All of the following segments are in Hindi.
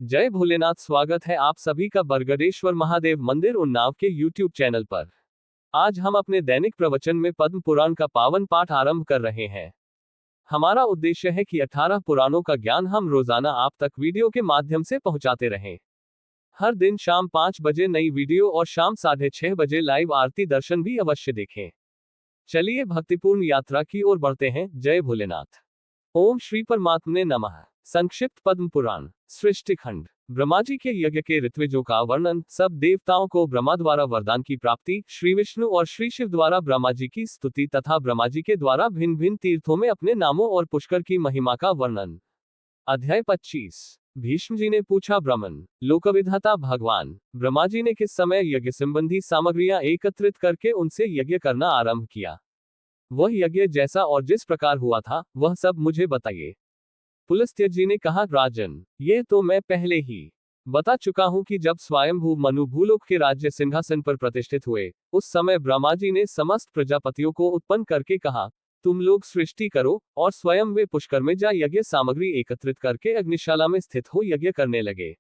जय भोलेनाथ। स्वागत है आप सभी का बरगदेश्वर महादेव मंदिर उन्नाव के YouTube चैनल पर। आज हम अपने दैनिक प्रवचन में पद्म पुराण का पावन पाठ आरंभ कर रहे हैं। हमारा उद्देश्य है कि 18 पुराणों का ज्ञान हम रोजाना आप तक वीडियो के माध्यम से पहुंचाते रहें। हर दिन शाम 5 बजे नई वीडियो और शाम 6:30 बजे लाइव आरती दर्शन भी अवश्य देखें। चलिए भक्तिपूर्ण यात्रा की ओर बढ़ते हैं। जय भोलेनाथ। ओम श्री परमात्मने नमः। संक्षिप्त पद्म पुराण सृष्टि खंड। ब्रह्मा जी के यज्ञ के ऋत्विजों का वर्णन। सब देवताओं को ब्रह्मा द्वारा वरदान की प्राप्ति। श्री विष्णु और श्री शिव द्वारा ब्रह्मा जी की स्तुति तथा ब्रह्मा जी के द्वारा भिन्न भिन्न तीर्थों में अपने नामों और पुष्कर की महिमा का वर्णन। अध्याय 25। भीष्म जी ने पूछा, ब्राह्मण लोकविधाता भगवान ब्रह्मा जी ने किस समय यज्ञ संबंधी सामग्रियां एकत्रित करके उनसे यज्ञ करना आरंभ किया? वह यज्ञ जैसा और जिस प्रकार हुआ था वह सब मुझे बताइए। पुलस्त्य जी ने कहा, राजन, ये तो मैं पहले ही बता चुका हूं कि जब स्वयंभू मनु भूलोक के राज्य सिंहासन पर प्रतिष्ठित हुए, उस समय ब्रह्मा जी ने समस्त प्रजापतियों को उत्पन्न करके कहा, तुम लोग सृष्टि करो, और स्वयं वे पुष्कर में जा यज्ञ सामग्री एकत्रित करके अग्निशाला में स्थित हो यज्ञ करने लगे।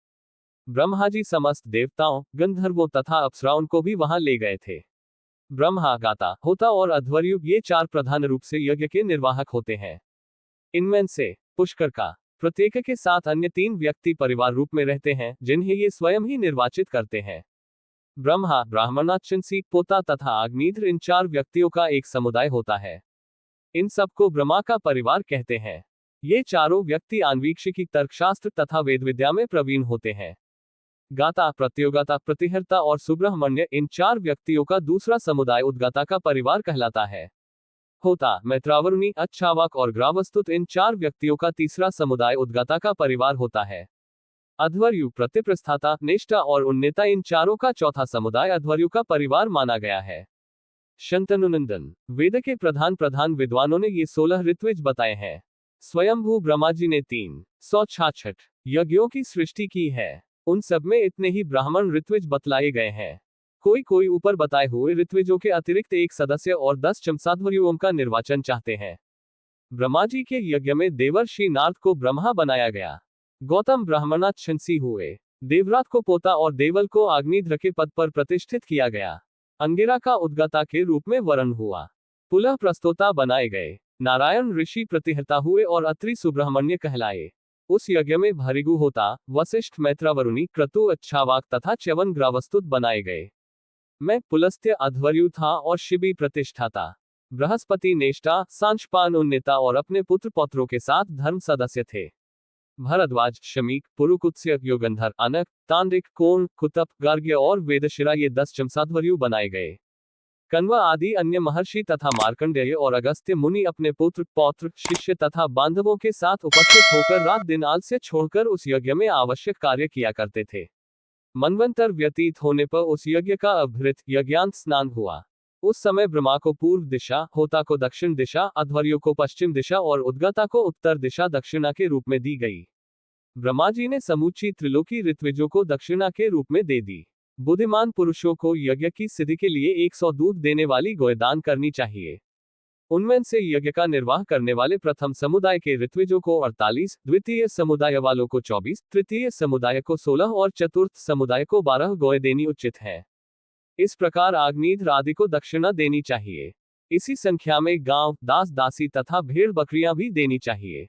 ब्रह्मा जी समस्त देवताओं, गंधर्वों तथा अप्सराओं को भी वहां ले गए थे। ब्रह्मा, गाता, होता और अध्वर्यु ये चार प्रधान रूप से यज्ञ के निर्वाहक होते हैं। इनमें से पुष्कर का प्रत्येक के साथ अन्य 3 व्यक्ति परिवार रूप में रहते हैं, जिन्हें ये स्वयं ही निर्वाचित करते हैं। ब्रह्मा, ब्राह्मणाचंसी, पोता तथा अग्निध्र, इन 4 व्यक्तियों का एक समुदाय होता है। इन सबको ब्रह्मा का परिवार कहते हैं। ये चारों व्यक्ति आन्वीक्षिकी, तर्कशास्त्र तथा वेद विद्या में प्रवीण होते हैं। गाता, प्रत्योगाता, प्रतिहर्ता और सुब्रह्मण्य, इन 4 व्यक्तियों का दूसरा समुदाय उद्गाता का परिवार कहलाता है। होता, मैत्रावरुणी, अच्छावाक और ग्रावस्तुत, इन 4 व्यक्तियों का तीसरा समुदाय उद्गाता का परिवार होता है। अध्वर्यु, प्रतिप्रस्थाता, निष्ठा और उन्नेता, इन चारों का चौथा समुदाय अध्वर्यु का परिवार माना गया है। शंतनुनंदन, वेद के प्रधान प्रधान विद्वानों ने ये 16 ऋत्विज बताए हैं। स्वयंभू ब्रह्मा जी ने 366 यज्ञों की सृष्टि की है। उन सब में इतने ही ब्राह्मण ऋत्विज बतलाए गए हैं। कोई ऊपर बताए हुए ऋत्विजों के अतिरिक्त एक सदस्य और 10 चमसाध्वर्युओं का निर्वाचन चाहते हैं। ब्रह्मा जी के यज्ञ में देवर्षि नारद को ब्रह्मा बनाया गया। गौतम ब्राह्मणाच्छंसी हुए। देवरात को पोता और देवल को अग्निध्र के पद पर प्रतिष्ठित किया गया। अंगिरा का उद्गाता के रूप में वरण हुआ। पुलह प्रस्तोता बनाए गए। नारायण ऋषि प्रतिहर्ता हुए और अत्रि सुब्रह्मण्य कहलाए। उस यज्ञ में भृगु होता, वशिष्ठ, मैत्रावरुणी, क्रतु, अच्छावाक तथा च्यवन ग्रावस्तुत बनाए गए। मैं पुलस्त्य अध्वर्यु था और शिबी प्रतिष्ठाता। बृहस्पति नेष्टा, सांशपान उन्नेता और अपने पुत्र पौत्रों के साथ धर्म सदस्य थे। भरद्वाज, शमीक, पुरुकुत्स्य, योगंधर, अनक, तांडिक, कोण, कुतप, गार्ग्य और वेदशिरा, ये 10 चमसाध्वर्यु बनाए गए। कण्व आदि अन्य महर्षि तथा मार्कंडेय और अगस्त्य मुनि अपने पुत्र, पौत्र, शिष्य तथा बांधवों के साथ उपस्थित होकर रात दिन आलस्य छोड़कर उस यज्ञ में आवश्यक कार्य किया करते थे। मनवंतर व्यतीत होने पर उस यज्ञ का अभृत यज्ञांत स्नान हुआ। उस समय ब्रह्मा को पूर्व दिशा, होता को दक्षिण दिशा, अध्वर्यु को पश्चिम दिशा और उद्गाता को उत्तर दिशा दक्षिणा के रूप में दी गई। ब्रह्मा जी ने समूची त्रिलोकी ऋत्विजों को दक्षिणा के रूप में दे दी। बुद्धिमान पुरुषों को यज्ञ की सिद्धि के लिए 100 दूध देने वाली गौएं दान करनी चाहिए। उनमें से यज्ञ का निर्वाह करने वाले प्रथम समुदाय के ऋत्विजों को 48, द्वितीय समुदाय वालों को 24, तृतीय समुदाय को 16 और चतुर्थ समुदाय को 12 गौएं देनी उचित है। इस प्रकार अग्निध्र आदि को दक्षिणा देनी चाहिए। इसी संख्या में गांव, दास दासी तथा भेड़ बकरियां भी देनी चाहिए।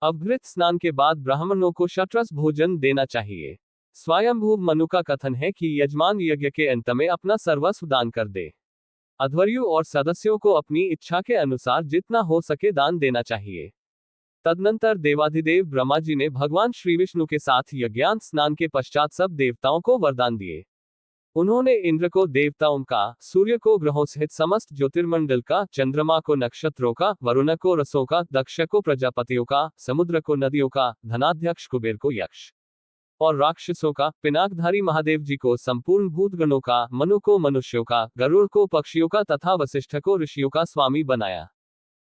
अभृत स्नान के बाद ब्राह्मणों को शतरस भोजन देना चाहिए। स्वयंभू मनु का कथन है कि यजमान यज्ञ के अंत में अपना सर्वस्व दान कर दे। अध्वर्यु और सदस्यों को अपनी इच्छा के अनुसार जितना हो सके दान देना चाहिए। तदनंतर देवाधिदेव ब्रह्मा जी ने भगवान श्री विष्णु के साथ यज्ञांत स्नान के पश्चात सब देवताओं को वरदान दिए। उन्होंने इंद्र को देवताओं का, सूर्य को ग्रहों सहित समस्त ज्योतिर्मंडल का, चंद्रमा को नक्षत्रों का, वरुण को रसों का, दक्ष को प्रजापतियों का, समुद्र को नदियों का, धनाध्यक्ष कुबेर को यक्ष और राक्षसों का, पिनाकधारी महादेव जी को संपूर्ण भूतगणों का, मनु को मनुष्यों का, गरुड़ को पक्षियों का तथा वशिष्ठ को ऋषियों का स्वामी बनाया।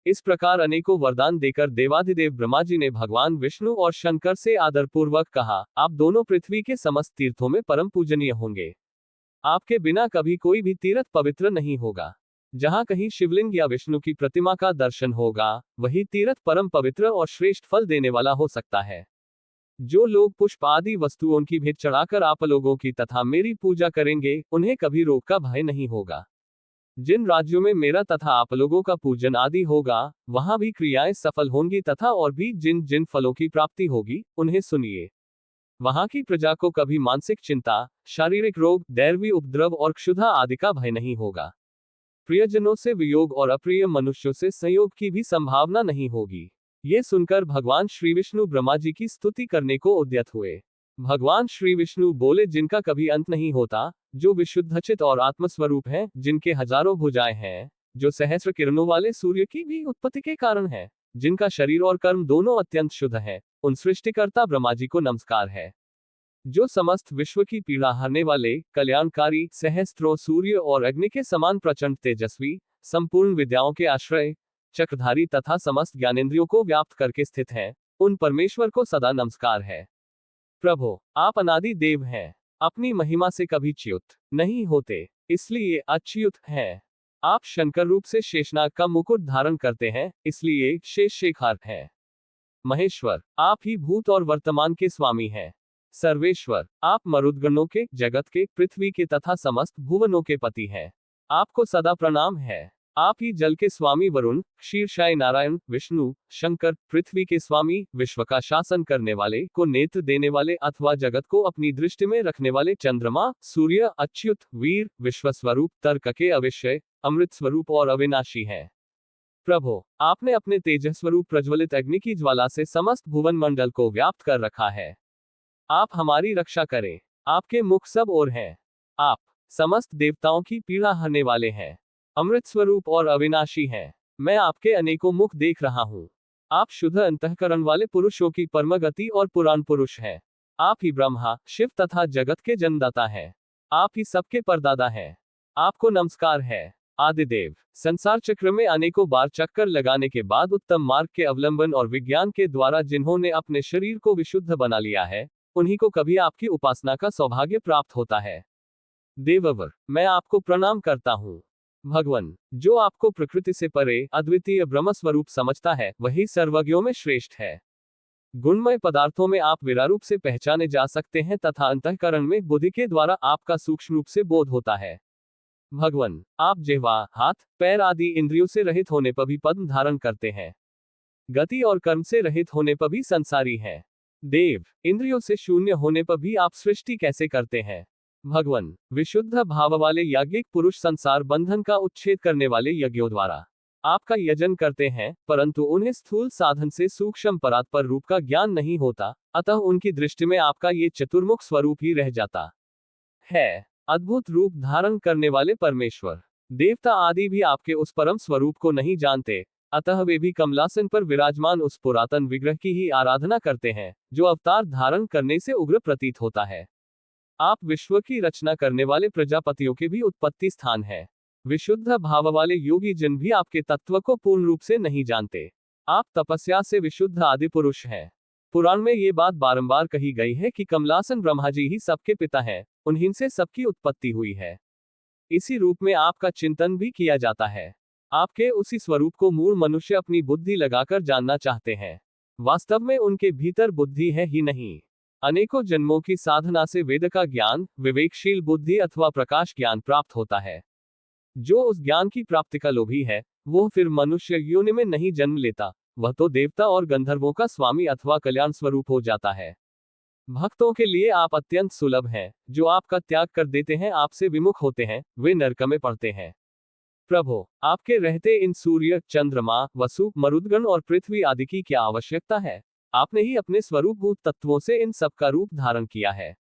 इस प्रकार अनेकों वरदान देकर देवाधिदेव ब्रह्मा जी ने भगवान विष्णु और शंकर से आदरपूर्वक कहा, आप दोनों पृथ्वी के समस्त तीर्थों में परम पूजनीय होंगे। आपके बिना कभी कोई भी तीर्थ पवित्र नहीं होगा। जहां कहीं शिवलिंग या विष्णु की प्रतिमा का दर्शन होगा, वही तीर्थ परम पवित्र और श्रेष्ठ फल देने वाला हो सकता है। जो लोग पुष्प आदि वस्तुओं की भेंट चढ़ाकर आप लोगों की तथा मेरी पूजा करेंगे, उन्हें कभी रोग का भय नहीं होगा। जिन राज्यों में मेरा तथा आप लोगों का पूजन आदि होगा, वहां भी क्रियाएं सफल होंगी तथा और भी जिन जिन फलों की प्राप्ति होगी, उन्हें सुनिए। वहां की प्रजा को कभी मानसिक चिंता, शारीरिक रोग, दैवी उपद्रव और क्षुधा आदि का भय नहीं होगा। प्रियजनों से वियोग और अप्रिय मनुष्यों से संयोग की भी संभावना नहीं होगी। ये सुनकर भगवान श्री विष्णु ब्रह्मा जी की स्तुति करने को उद्यत हुए। भगवान श्री विष्णु बोले, जिनका कभी अंत नहीं होता, जो विशुद्धचित और आत्मस्वरूप हैं, जिनके हजारों भुजाएं हैं, जो सहस्र किरणों वाले सूर्य की भी उत्पत्ति के कारण है, जिनका शरीर और कर्म दोनों अत्यंत शुद्ध है, उन सृष्टिकर्ता ब्रह्मा जी को नमस्कार है। जो समस्त विश्व की पीड़ा हरने वाले, कल्याणकारी, सहस्त्रों सूर्य और अग्नि के समान प्रचंड तेजस्वी, संपूर्ण विद्याओं के आश्रय, चक्रधारी तथा समस्त ज्ञानेंद्रियों को व्याप्त करके स्थित हैं, उन परमेश्वर को सदा नमस्कार है। प्रभु, आप अनादि देव हैं, अपनी महिमा से कभी च्युत नहीं होते, इसलिए अच्युत हैं। आप शंकर रूप से शेषनाग का मुकुट धारण करते हैं, इसलिए शेषशेखर हैं। महेश्वर, आप ही भूत और वर्तमान के स्वामी हैं। सर्वेश्वर, आप मरुद्गणों के, जगत के, पृथ्वी के तथा समस्त भुवनों के पति हैं। आपको सदा प्रणाम है। आप ही जल के स्वामी वरुण, क्षीरशाय नारायण, विष्णु, शंकर, पृथ्वी के स्वामी, विश्व का शासन करने वाले, को नेत्र देने वाले अथवा जगत को अपनी दृष्टि में रखने वाले चंद्रमा, सूर्य, अच्युत, वीर, विश्वस्वरूप, तर्क के अविषय, अमृत स्वरूप और अविनाशी हैं। प्रभु, आपने अपने तेजस्वरूप प्रज्वलित अग्नि की ज्वाला से समस्त भुवन मंडल को व्याप्त कर रखा है। आप हमारी रक्षा करें। आपके मुख सब ओर हैं। आप समस्त देवताओं की पीड़ा हरने वाले हैं, अमृत स्वरूप और अविनाशी हैं। मैं आपके अनेकों मुख देख रहा हूँ। आप शुद्ध अंतःकरण वाले पुरुषों की परमगति और पुराण पुरुष हैं। आप ही ब्रह्मा, शिव तथा जगत के जन्मदाता हैं। आप ही सबके परदादा हैं। आपको नमस्कार है। आदिदेव, संसार चक्र में अनेकों बार चक्कर लगाने के बाद उत्तम मार्ग के अवलंबन और विज्ञान के द्वारा जिन्होंने अपने शरीर को विशुद्ध बना लिया है, उन्हीं को कभी आपकी उपासना का सौभाग्य प्राप्त होता है। देववर, मैं आपको प्रणाम करता हूँ। भगवान, जो आपको प्रकृति से परे अद्वितीय ब्रह्म स्वरूप समझता है, वही सर्वज्ञों में श्रेष्ठ है। गुणमय पदार्थों में आप विरारूप से पहचाने जा सकते हैं तथा अंतःकरण में बुद्धि के द्वारा आपका सूक्ष्म रूप से बोध होता है। भगवान, आप जिह्वा, हाथ, पैर आदि इंद्रियों से रहित होने पर भी पद्म धारण करते हैं। गति और कर्म से रहित होने पर भी संसारी हैं। देव, इंद्रियों से शून्य होने पर भी आप सृष्टि कैसे करते हैं? भगवान, विशुद्ध भाव वाले याज्ञिक पुरुष संसार बंधन का उच्छेद करने वाले यज्ञों द्वारा आपका यजन करते हैं, परंतु उन्हें स्थूल साधन से सूक्ष्म परात्पर रूप का ज्ञान नहीं होता, अतः उनकी दृष्टि में आपका ये चतुर्मुख स्वरूप ही रह जाता है। अद्भुत रूप धारण करने वाले परमेश्वर, देवता आदि भी आपके उस परम स्वरूप को नहीं जानते, अतः वे भी कमलासन पर विराजमान उस पुरातन विग्रह की ही आराधना करते हैं, जो अवतार धारण करने से उग्र प्रतीत होता है। आप विश्व की रचना करने वाले प्रजापतियों के भी उत्पत्ति स्थान है। विशुद्ध भाव वाले योगी जन भी आपके तत्व को पूर्ण रूप से नहीं जानते। आप तपस्या से विशुद्ध आदि पुरुष हैं। पुराण में ये बात बारंबार कही गई है कि कमलासन ब्रह्मा जी ही सबके पिता हैं, उन्हीं से सबकी उत्पत्ति हुई है। इसी रूप में आपका चिंतन भी किया जाता है। आपके उसी स्वरूप को मूल मनुष्य अपनी बुद्धि लगाकर जानना चाहते हैं। वास्तव में उनके भीतर बुद्धि है ही नहीं। अनेकों जन्मों की साधना से वेद का ज्ञान, विवेकशील बुद्धि अथवा प्रकाश ज्ञान प्राप्त होता है। जो उस ज्ञान की प्राप्ति का लोभी है, वो फिर मनुष्य योनि में नहीं जन्म लेता, वह तो देवता और गंधर्वों का स्वामी अथवा कल्याण स्वरूप हो जाता है। भक्तों के लिए आप अत्यंत सुलभ हैं। जो आपका त्याग कर देते हैं, आपसे विमुख होते हैं, वे नरक में पड़ते हैं। प्रभु, आपके रहते इन सूर्य, चंद्रमा, वसु, मरुद्गण और पृथ्वी आदि की क्या आवश्यकता है? आपने ही अपने स्वरूपभूत तत्वों से इन सब का रूप धारण किया है।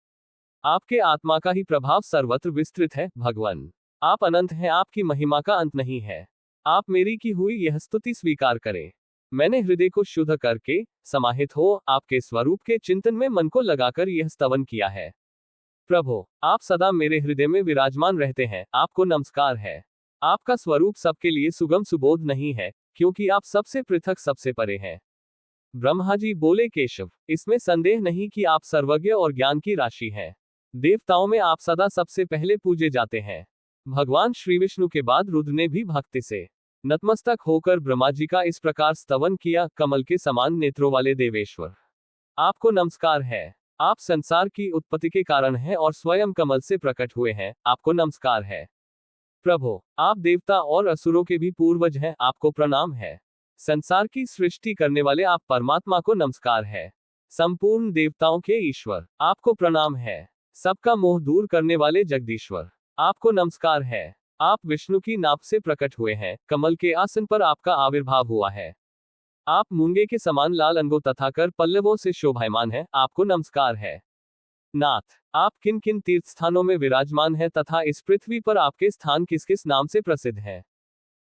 आपके आत्मा का ही प्रभाव सर्वत्र विस्तृत है। भगवान, आप अनंत हैं, आपकी महिमा का अंत नहीं है। आप मेरी की हुई यह स्तुति स्वीकार करें। मैंने हृदय को शुद्ध करके समाहित हो आपके स्वरूप के चिंतन में मन को लगाकर यह स्तवन किया है। प्रभु, आप सदा मेरे हृदय में विराजमान रहते हैं, आपको नमस्कार है। आपका स्वरूप सबके लिए सुगम सुबोध नहीं है, क्योंकि आप सबसे पृथक, सबसे परे हैं। ब्रह्मा जी बोले, केशव, इसमें संदेह नहीं कि आप सर्वज्ञ और ज्ञान की राशि हैं। देवताओं में आप सदा सबसे पहले पूजे जाते हैं। भगवान श्री विष्णु के बाद रुद्र ने भी भक्ति से नतमस्तक होकर ब्रह्मा जी का इस प्रकार स्तवन किया, कमल के समान नेत्रों वाले देवेश्वर। आपको नमस्कार है। आप संसार की उत्पत्ति के कारण हैं और स्वयं कमल से प्रकट हुए हैं, आपको नमस्कार है। प्रभु, आप देवता और असुरों के भी पूर्वज हैं, आपको प्रणाम है। संसार की सृष्टि करने वाले आप परमात्मा को नमस्कार है। संपूर्ण देवताओं के ईश्वर, आपको प्रणाम है। सबका मोह दूर करने वाले जगदीश्वर, आपको नमस्कार है। आप विष्णु की नाभ से प्रकट हुए हैं, कमल के आसन पर आपका आविर्भाव हुआ है। आप मूंगे के समान लाल अंगों तथा कर पल्लवों से शोभायमान हैं, आपको नमस्कार है। नाथ, आप किन किन तीर्थ स्थानों में विराजमान हैं तथा इस पृथ्वी पर आपके स्थान किस किस नाम से प्रसिद्ध हैं?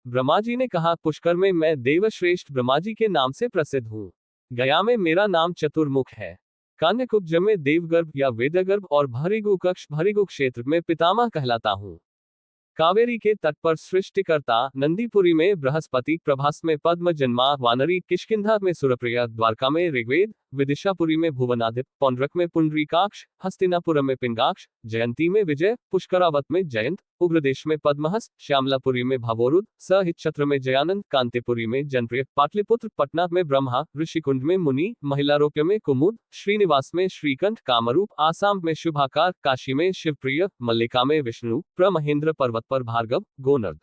ब्रह्मा जी ने कहा, पुष्कर में मैं देवश्रेष्ठ ब्रह्मा जी के नाम से प्रसिद्ध हूँ। गया में मेरा नाम चतुर्मुख है। कान्यकुब्ज में देवगर्भ या वेदगर्भ और भृगु क्षेत्र में पितामह कहलाता हूँ। कावेरी के तट पर सृष्टिकर्ता, नंदीपुरी में बृहस्पति, प्रभास में पद्म जन्मा, वानरी, किष्किंधा में सुरप्रिया, द्वारका में ऋग्वेद, विदिशापुरी में भुवनादिप, पौंड्रक में पुंडरीकाक्ष, हस्तिनापुरम में पिंगाक्ष, जयंती में विजय, पुष्करावत में जयंत, उग्रदेश में पद्महस, श्यामलापुरी में भवोरुद, सहिच्छत्र में जयानंद, कांतिपुरी में जनप्रिय, पाटलिपुत्र, पटना में ब्रह्मा, ऋषिकुंड में मुनि, महिलारोप्य में कुमुद, श्रीनिवास में श्रीकंठ, कामरूप, आसाम में शुभाकार, काशी में शिवप्रिय, मल्लिका में विष्णु, प्रमहेंद्र पर्वत पर भार्गव, गोनर्द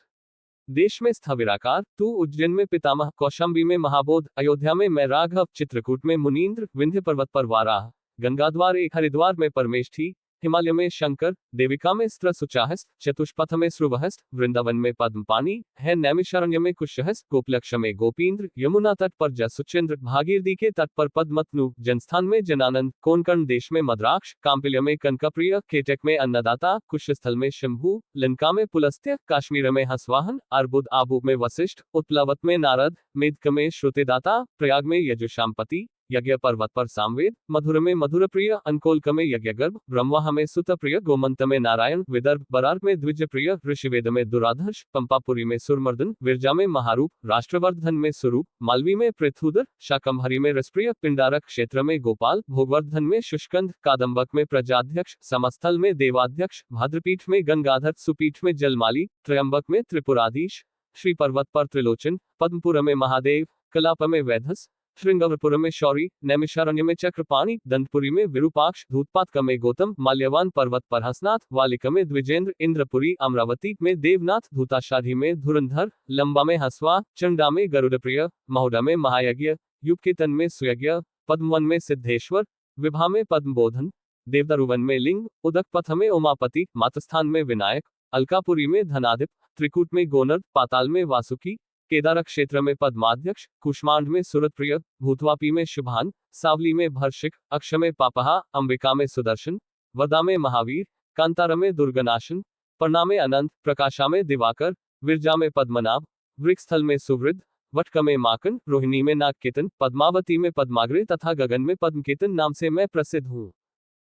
देश में स्थविराकार, तू उज्जैन में पितामह, कौशाम्बी में महाबोध, अयोध्या में मैं राघव, चित्रकूट में मुनीन्द्र, विंध्य पर्वत पर वाराह, गंगाद्वार एक हरिद्वार में परमेष्ठी, हिमालय में शंकर, देविका में स्त्र सुचाहस्त, चतुष्पथ में श्रुवहस्त, वृंदावन में पद्मपानी है, नैमिषारण्य में कुशहस्त, गोपलक्ष में गोपीन्द्र, यमुना तट पर जसुचंद्र, भागीरथी के तट पर पद्मतनु, जनस्थान में जनानंद, कोंकण देश में मद्राक्ष, काम्पिल्य में कनकप्रिय, केटक में अन्नदाता, कुशस्थल में शंभु, लंका में पुलस्त्य, काश्मीर में हंसवाहन, अर्बुद आबू में वशिष्ठ, उत्प्लावत में नारद, मेदक में श्रुतिदाता, प्रयाग में यजुशाम्पति, यज्ञ पर्वत पर सामवेद, मधुर में मधुरप्रिय, अंकोलक में यज्ञगर्भ, ब्रह्मा में सुतप्रिय, गोमंत में नारायण, विदर्भ बरार में द्विजप्रिय, ऋषिवेद में दुराधर्ष, पंपापुरी में सुरमर्दन, विरजा में महारूप, राष्ट्रवर्धन में स्वरूप, मालवी में पृथुदर, शाकंभरी में रसप्रिय, पिंडारक क्षेत्र में गोपाल, भोगवर्धन में शुष्कंद, कादम्बक में प्रजाध्यक्ष, समस्थल में देवाध्यक्ष, भद्रपीठ में गंगाधर, सुपीठ में जलमाली, त्रयंबक में त्रिपुराधीश, श्री पर्वत पर त्रिलोचन, पद्मपुर में महादेव, कलाप में वैधस, श्रृंगवरपुर में शौरी, नैमिषारण्य में चक्रपाणि, दंतपुरी में विरूपाक्ष, धूतपातक में गौतम, माल्यवान पर्वत पर हंसनाथ, वालिक में द्विजेंद्र, इंद्रपुरी, अमरावती में देवनाथ, धूताशाधी में धुरंधर, लंबा में हंसवा, चंडा में गरुड़प्रिय, महोडा में महायज्ञ, युगकेतन में सुयज्ञ, पद्मवन में सिद्धेश्वर, विभा में पद्मबोधन, देवदारुवन में लिंग, उदकपथ में उमापति, मातस्थान में विनायक, अलकापुरी में धनाधिप, त्रिकूट में गोनर्द, पाताल में वासुकी, केदारक क्षेत्र में पद्माध्यक्ष, कुष्मांड में सुरतप्रिय, भूतवापी में शुभान, सावली में भर्षिक, अक्ष में पापहा, अंबिका में सुदर्शन, वर्धा में महावीर, कांतार में दुर्गनाशन, पर्णा में अनंत, प्रकाशा में दिवाकर, विरजा में पद्मनाभ, वृक्षस्थल में सुवृद्ध, वटक में माकन, रोहिणी में नागकेतन, पद्मावती में पद्माग्रे तथा गगन में पद्मकेतन नाम से मैं प्रसिद्ध हूँ।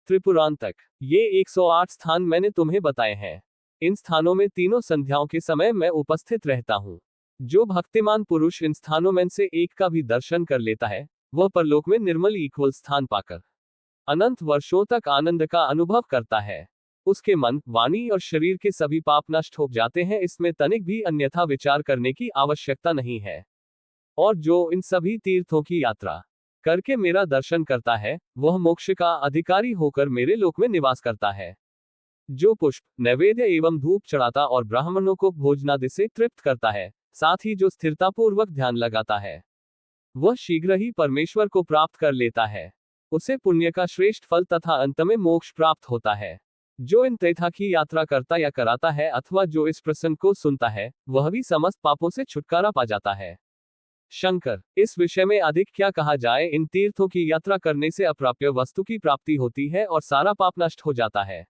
त्रिपुरांतक, ये 108 स्थान मैंने तुम्हें बताए हैं। इन स्थानों में तीनों संध्याओं के समय मैं उपस्थित रहता हूँ। जो भक्तिमान पुरुष इन स्थानों में से एक का भी दर्शन कर लेता है, वह परलोक में निर्मल इक्वल स्थान पाकर अनंत वर्षों तक आनंद का अनुभव करता है। उसके मन, वाणी और शरीर के सभी पाप नष्ट हो जाते हैं, इसमें तनिक भी अन्यथा विचार करने की आवश्यकता नहीं है। और जो इन सभी तीर्थों की यात्रा करके मेरा दर्शन करता है, वह मोक्ष का अधिकारी होकर मेरे लोक में निवास करता है। जो पुष्प, नैवेद्य एवं धूप चढ़ाता और ब्राह्मणों को भोजनादि से तृप्त करता है, साथ ही जो स्थिरतापूर्वक ध्यान लगाता है, वह शीघ्र ही परमेश्वर को प्राप्त कर लेता है। उसे पुण्य का श्रेष्ठ फल तथा अंत में मोक्ष प्राप्त होता है। जो इन तीर्था की यात्रा करता या कराता है अथवा जो इस प्रसंग को सुनता है, वह भी समस्त पापों से छुटकारा पा जाता है। शंकर, इस विषय में अधिक क्या कहा जाए। इन तीर्थों की यात्रा करने से अप्राप्य वस्तु की प्राप्ति होती है और सारा पाप नष्ट हो जाता है।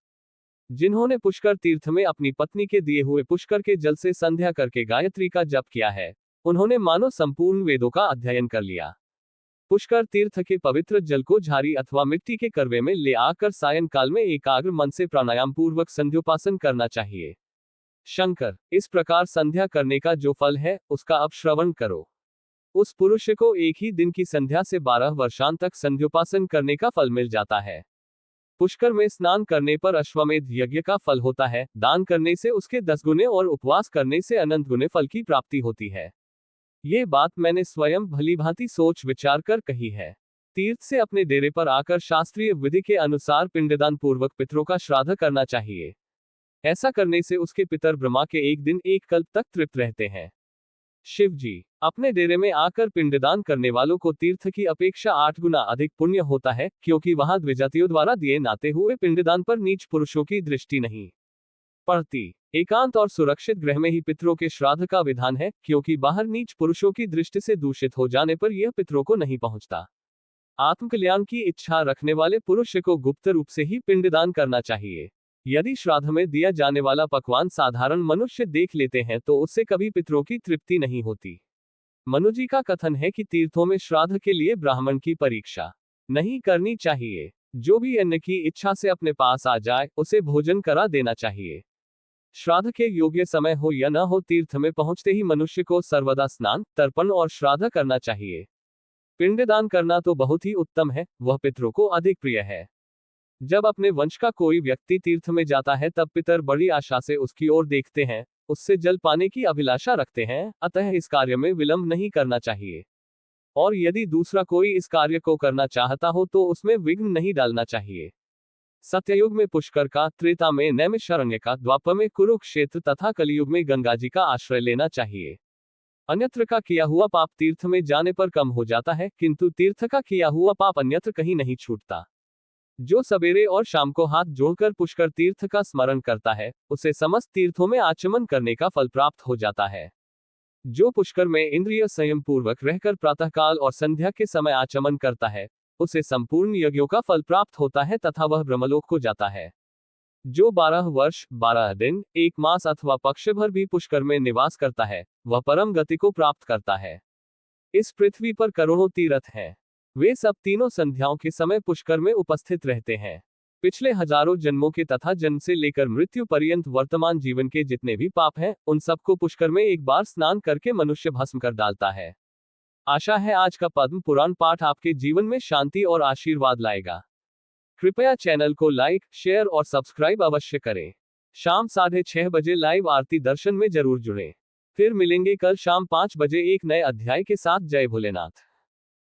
जिन्होंने पुष्कर तीर्थ में अपनी पत्नी के दिए हुए पुष्कर के जल से संध्या करके गायत्री का जप किया है, उन्होंने मानो संपूर्ण वेदों का अध्ययन कर लिया। पुष्कर तीर्थ के पवित्र जल को झाड़ी अथवा मिट्टी के करवे में ले आकर सायंकाल में एकाग्र मन से प्राणायाम पूर्वक संध्योपासन करना चाहिए। शंकर, इस प्रकार संध्या करने का जो फल है, उसका अब श्रवण करो। उस पुरुष को एक ही दिन की संध्या से 12 वर्षांत तक संध्योपासन करने का फल मिल जाता है। पुष्कर में स्नान करने पर अश्वमेध यज्ञ का फल होता है, दान करने से उसके 10 गुने और उपवास करने से अनंत गुने फल की प्राप्ति होती है। ये बात मैंने स्वयं भलीभांति सोच विचार कर कही है। तीर्थ से अपने डेरे पर आकर शास्त्रीय विधि के अनुसार पिंडदान पूर्वक पितरों का श्राद्ध करना चाहिए। ऐसा करने से उसके पितर ब्रह्मा के एक दिन एक कल्प तक तृप्त रहते हैं। शिव जी, अपने डेरे में आकर पिंडदान करने वालों को तीर्थ की अपेक्षा 8 गुना अधिक पुण्य होता है, क्योंकि वहां द्विजातियों द्वारा दिए नाते हुए पिंडदान पर नीच पुरुषों की दृष्टि नहीं पड़ती। एकांत और सुरक्षित गृह में ही पितरों के श्राद्ध का विधान है, क्योंकि बाहर नीच पुरुषों की दृष्टि से दूषित हो जाने पर यह पितरों को नहीं पहुंचता। आत्मकल्याण की इच्छा रखने वाले पुरुष को गुप्त रूप से ही पिंडदान करना चाहिए। यदि श्राद्ध में दिया जाने वाला पकवान साधारण मनुष्य देख लेते हैं तो उससे कभी पितरों की तृप्ति नहीं होती। मनु जी का कथन है कि तीर्थों में श्राद्ध के लिए ब्राह्मण की परीक्षा नहीं करनी चाहिए। जो भी अन्न की इच्छा से अपने पास आ जाए उसे भोजन करा देना चाहिए। श्राद्ध के योग्य समय हो या न हो, तीर्थ में पहुंचते ही मनुष्य को सर्वदा स्नान, तर्पण और श्राद्ध करना चाहिए। पिंडदान करना तो बहुत ही उत्तम है, वह पितरों को अधिक प्रिय है। जब अपने वंश का कोई व्यक्ति तीर्थ में जाता है तब पितर बड़ी आशा से उसकी ओर देखते हैं, उससे जल पाने की अभिलाषा रखते हैं, अतः इस कार्य में विलंब नहीं करना चाहिए। और यदि दूसरा कोई इस कार्य को करना चाहता हो तो उसमें विघ्न नहीं डालना चाहिए। सत्ययुग में पुष्कर का, त्रेता में नैमिषारण्य का, द्वापर में कुरुक्षेत्र तथा कलियुग में गंगा जी का आश्रय लेना चाहिए। अन्यत्र का किया हुआ पाप तीर्थ में जाने पर कम हो जाता है, किंतु तीर्थ का किया हुआ पाप अन्यत्र कहीं नहीं छूटता। जो सवेरे और शाम को हाथ जोड़कर पुष्कर तीर्थ का स्मरण करता है, उसे समस्त तीर्थों में आचमन करने का फल प्राप्त हो जाता है। जो पुष्कर में इंद्रिय संयम पूर्वक रहकर प्रातःकाल और संध्या के समय आचमन करता है, उसे संपूर्ण यज्ञों का फल प्राप्त होता है तथा वह ब्रह्मलोक को जाता है। जो 12 वर्ष, 12 दिन, 1 मास अथवा पक्ष भर भी पुष्कर में निवास करता है, वह परम गति को प्राप्त करता है। इस पृथ्वी पर करोड़ों तीर्थ हैं। वे सब तीनों संध्याओं के समय पुष्कर में उपस्थित रहते हैं। पिछले हजारों जन्मों के तथा जन्म से लेकर मृत्यु पर्यंत वर्तमान जीवन के जितने भी पाप हैं, उन सबको पुष्कर में एक बार स्नान करके मनुष्य भस्म कर डालता है। आशा है आज का पद्म पुराण पाठ आपके जीवन में शांति और आशीर्वाद लाएगा। कृपया चैनल को लाइक, शेयर और सब्सक्राइब अवश्य करें। शाम 6:30 बजे लाइव आरती दर्शन में जरूर जुड़ें। फिर मिलेंगे कल शाम 5 बजे एक नए अध्याय के साथ। जय भोलेनाथ।